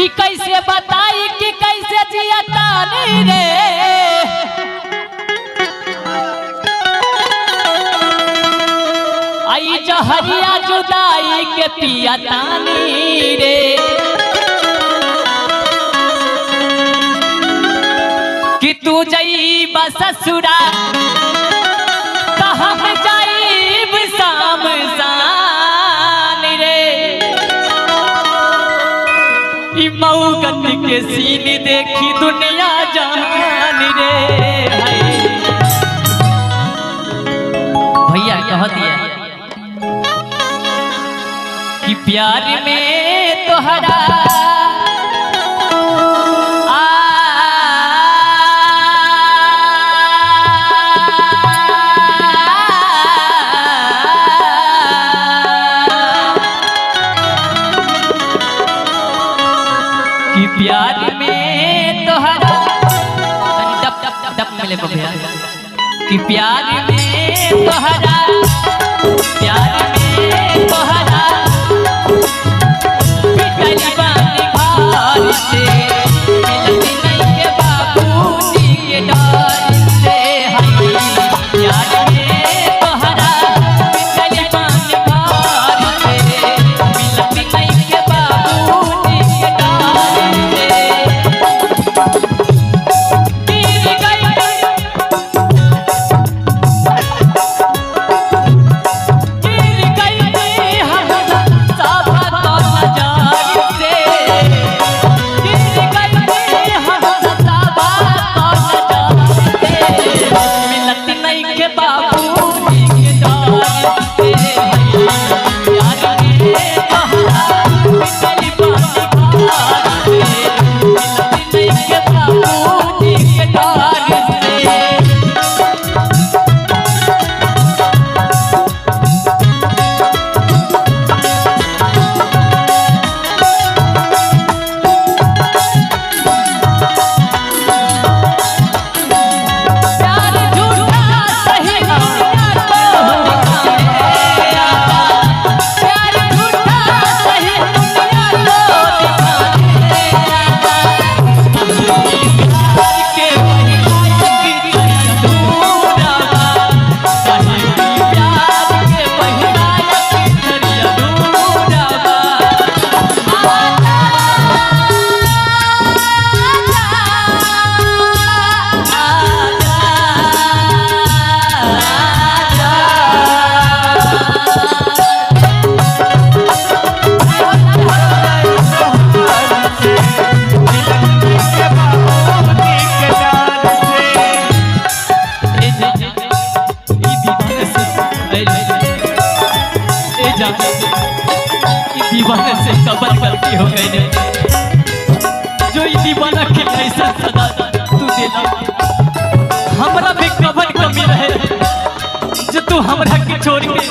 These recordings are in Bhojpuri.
कि कैसे बताई कि कैसे जिया तानी रे आई जहरिया जुदाई के पिया तानी रे कि तू जईब ससुरा तो हम जाईब सामसान रे ई मऊगन के सीन देखी दुनिया जान रे भैया कह दिया कि प्यार में तोहरा कि प्यार में तोहरा डप मिले भैया कि प्यार में तोहरा प्यार में तोहरा पिटली बानी घर से मिलती नहीं के बाबूजी के डर से प्यार में तोहरा पिटली बानी घर से मिलती नहीं के बाबूजी के डर दीवाने से कबर गलती हो गई जो दीवाना के ऐसा सदा तू देना हमरा भी कबर कमी रहे जो तू हमरा के छोड़ के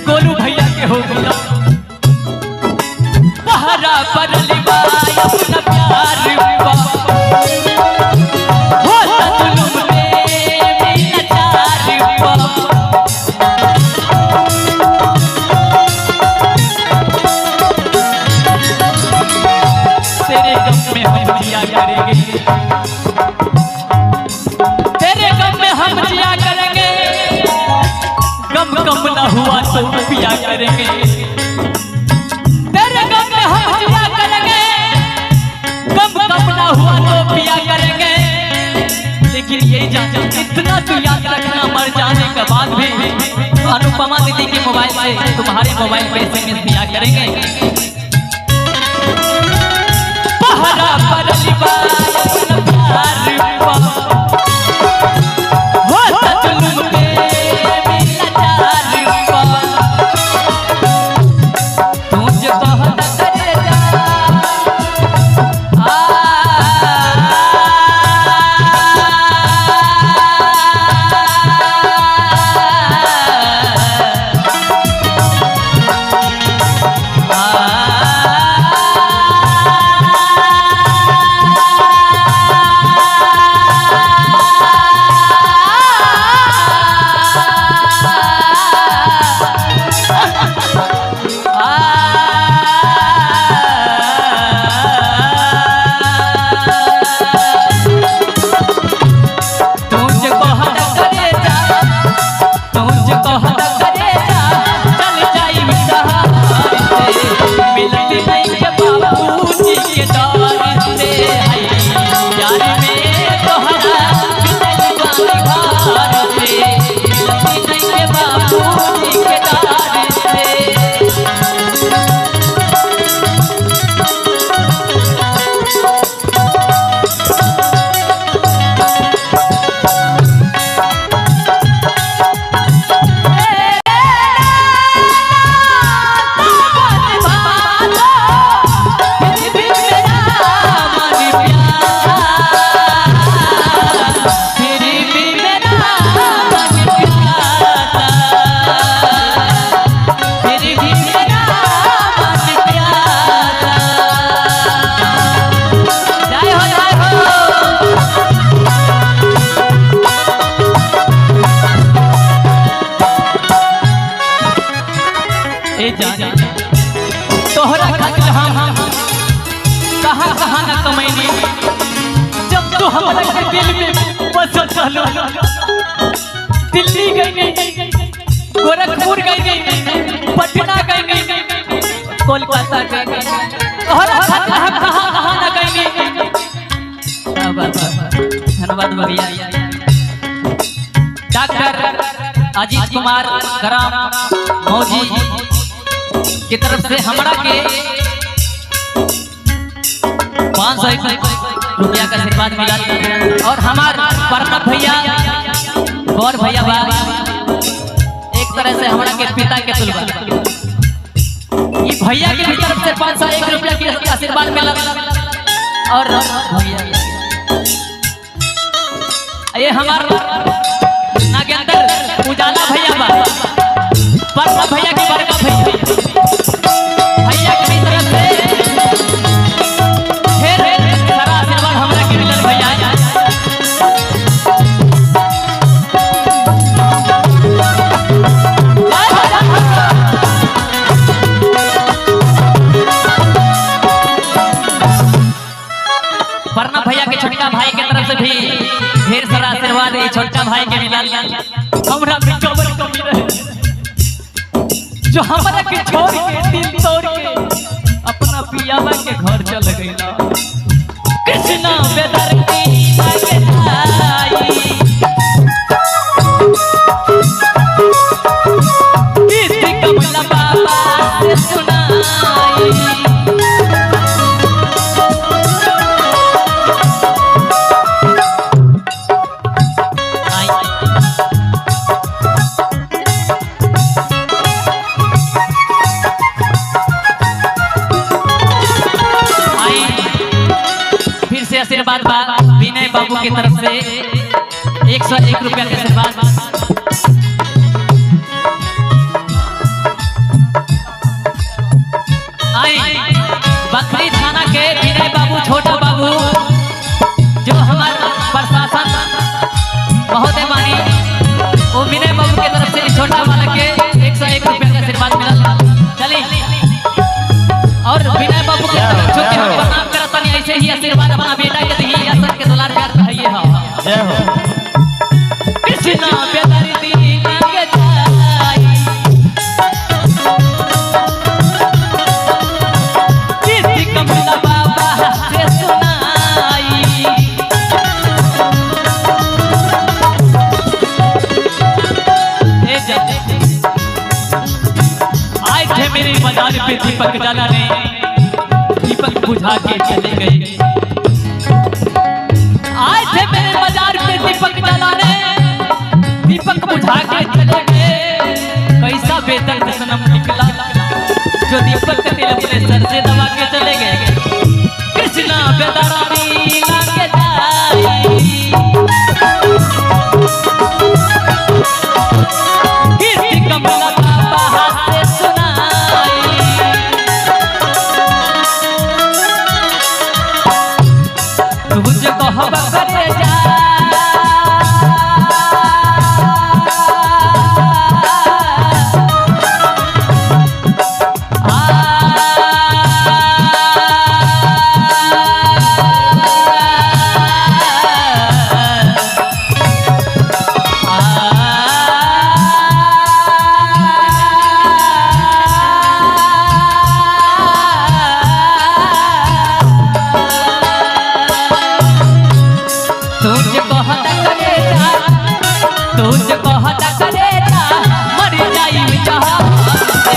गोलू भैया के हो गया पहरा पर लिबाई अपना प्यार बा हो जुल्म में मिलचार बा तेरे गम में हम जिया करेंगे तेरे गम में हम जिया करेंगे गम कम ना हुआ तो पिया करेंगे तेरे गम में हम जिया करेंगे गम कम ना हुआ तो पिया करेंगे लेकिन ये जान इतना तू याद रखना मर जाने के बाद भी अनुपमा दीदी के मोबाइल से तुम्हारे मोबाइल पे SMS दिया करेंगे पहरा पर लिबाई अपना प्यार बा हो जुल्म में मिलचार बा तू जो बहुत करे जा तोहरा खातिर हम कहाँ कहाँ न कमैनी। जब तो हमरा के दिल में बसल चलो, दिल्ली गई, गोरखपुर गई, पटना गई, कोलकाता गई, तोहरा खातिर हम कहाँ कहाँ न गई। धन्यवाद भैया। डॉक्टर अजीत कुमार कराम मौजी की तरफ से हमरा के 500 रुपया का आशीर्वाद मिला। और हमार प्रणव भैया गौर भैया बा एक तरह से हमरा के पिता के तुलबा, ये भैया की भी तरफ से 501 रुपया की आशीर्वाद मिला। और भैया ये हमार नागेंद्र उजाला भैया बा, प्रणव भैया के बड़का भैया की तरफ से ढेर सारा आशीर्वाद हमरा के मिलल भैया। प्रणव भैया के छोटका भाई के तरफ से भी ढेर सारा आशीर्वाद है छोटा भाई के मिलल। हमरा में कबर कमी रहे जो हमरा के छोड़ के दिल तोड़ के अपना पियावा के घर चल गईला। कृष्णा बेदर्दी लागे आई, गीत कमला बाबा से सुनाई। आशीर्वाद विनय बाबू की तरफ से 101 रुपया का आशीर्वाद। आई बकरी थाना के विनय बाबू छोटा बाबू जो हमारे प्रशासन महोदय मानी, वो विनय बाबू की तरफ से छोटा वाला के 101 रुपया का आशीर्वाद मिला। चलिए और विनय बाबू के तरफ जो कि हम प्रणाम करता नहीं, ऐसे ही आशीर्वाद अपना बेटा के दी, असर के दुलार प्यार कहिए। हां जय हो। कृष्णा बेदर्दी लागे जाई, गीत कमला बाबा से सुनाई। आए थे मेरे बाजार पे दीपक जला ने, दीपक बुझा के चले गए। आए थे मेरे बाजार पे दीपक जलाने, दीपक बुझा के चले गए। कैसा बेदर्द सनम निकला जो दीपक के दिल में सर से दबा के चले गए। कृष्णा बेदर्दी लागे जाई, गीत कमला बाबा से सुनाई। तुझको हम करे जा तुझको हटा करे जा मर जाई चाहते